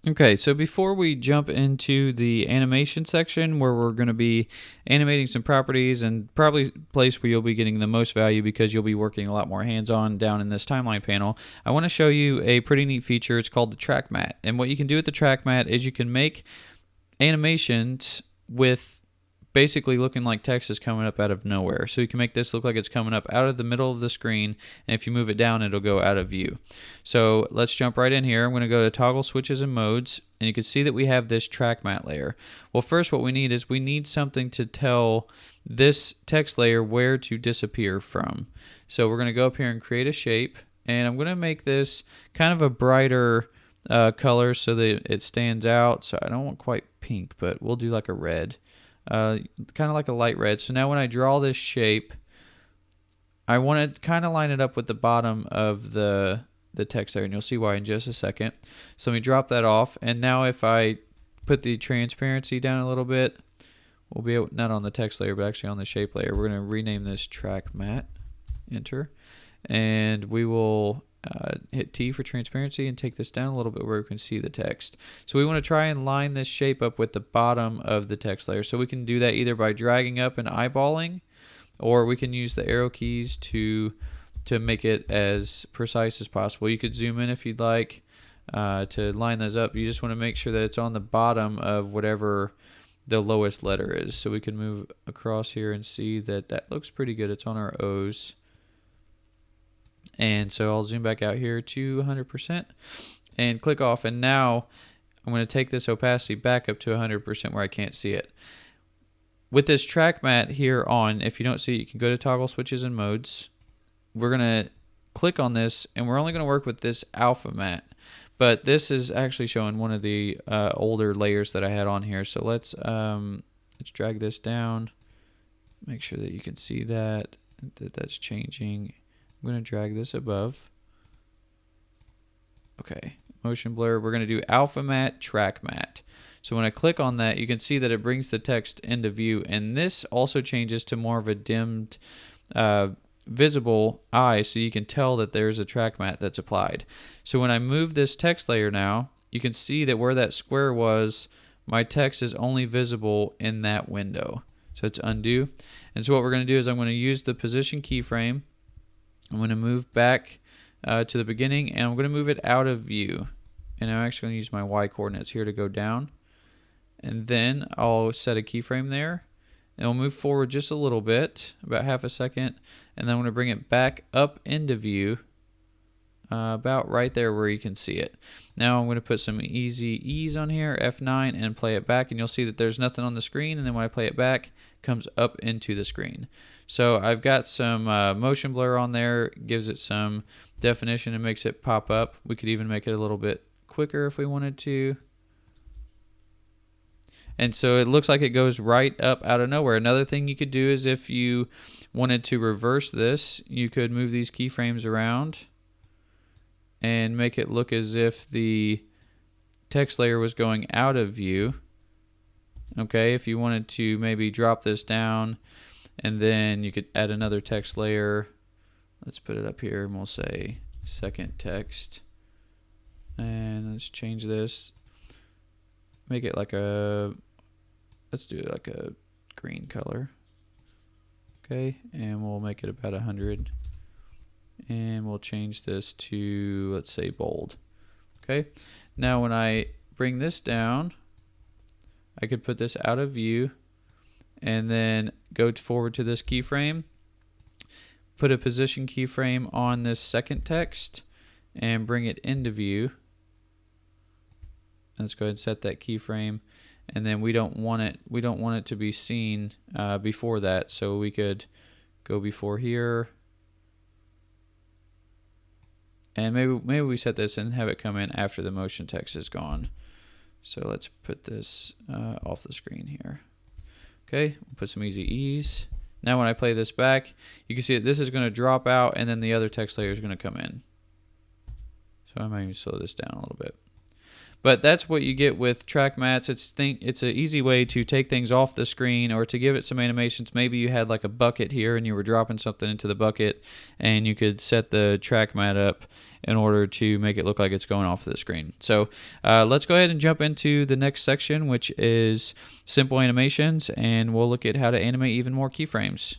Okay, so before we jump into the animation section where we're going to be animating some properties and probably a place where you'll be getting the most value because you'll be working a lot more hands-on down in this timeline panel, I want to show you a pretty neat feature. It's called the track mat. And what you can do with the track mat is you can make animations with basically looking like text is coming up out of nowhere. So you can make this look like it's coming up out of the middle of the screen, and if you move it down, it'll go out of view. So let's jump right in here. I'm going to go to toggle switches and modes, and you can see that we have this track mat layer. Well, first what we need is we need something to tell this text layer where to disappear from. So we're going to go up here and create a shape, and I'm going to make this kind of a brighter color so that it stands out. So I don't want quite pink, but we'll do like a red. Kind of like a light red. So now when I draw this shape, I want to kind of line it up with the bottom of the text there, and you'll see why in just a second. So let me drop that off, and now if I put the transparency down a little bit, we'll be able, not on the text layer, but actually on the shape layer. We're going to rename this track mat, enter, and we will hit T for transparency and take this down a little bit where we can see the text. So we want to try and line this shape up with the bottom of the text layer. So we can do that either by dragging up and eyeballing, or we can use the arrow keys to make it as precise as possible. You could zoom in if you'd like to line those up. You just want to make sure that it's on the bottom of whatever the lowest letter is. So we can move across here and see that that looks pretty good. It's on our O's. And so I'll zoom back out here to 100% and click off. And now I'm going to take this opacity back up to 100% where I can't see it. With this track mat here on, if you don't see it, you can go to toggle switches and modes. We're going to click on this, and we're only going to work with this alpha mat. But this is actually showing one of the older layers that I had on here. So let's drag this down. Make sure that you can see that's changing. I'm going to drag this above. Okay, motion blur. We're going to do alpha mat, track mat. So when I click on that, you can see that it brings the text into view, and this also changes to more of a dimmed visible eye, so you can tell that there's a track mat that's applied. So when I move this text layer now, you can see that where that square was, my text is only visible in that window. So it's undo. And so what we're going to do is I'm going to use the position keyframe. I'm going to move back to the beginning, and I'm going to move it out of view. And I'm actually going to use my Y coordinates here to go down. And then I'll set a keyframe there. And we'll move forward just a little bit, about half a second. And then I'm going to bring it back up into view, about right there where you can see it. Now I'm going to put some easy ease on here, F9, and play it back, and you'll see that there's nothing on the screen, and then when I play it back, it comes up into the screen. So I've got some motion blur on there, gives it some definition and makes it pop up. We could even make it a little bit quicker if we wanted to. And so it looks like it goes right up out of nowhere. Another thing you could do is if you wanted to reverse this, you could move these keyframes around and make it look as if the text layer was going out of view. Okay, if you wanted to maybe drop this down, and then you could add another text layer. Let's put it up here, and we'll say second text. And let's change this. Make it like let's do it like a green color. Okay, and we'll make it about 100. And we'll change this to, let's say, bold. Okay, now when I bring this down, I could put this out of view and then go forward to this keyframe, put a position keyframe on this second text and bring it into view. Let's go ahead and set that keyframe, and then we don't want it to be seen before that, so we could go before here. And maybe we set this and have it come in after the motion text is gone. So let's put this off the screen here. Okay, we'll put some easy ease. Now when I play this back, you can see that this is going to drop out, and then the other text layer is going to come in. So I might even slow this down a little bit. But that's what you get with track mats. It's an easy way to take things off the screen or to give it some animations. Maybe you had like a bucket here and you were dropping something into the bucket, and you could set the track mat up in order to make it look like it's going off the screen. So let's go ahead and jump into the next section, which is simple animations, and we'll look at how to animate even more keyframes.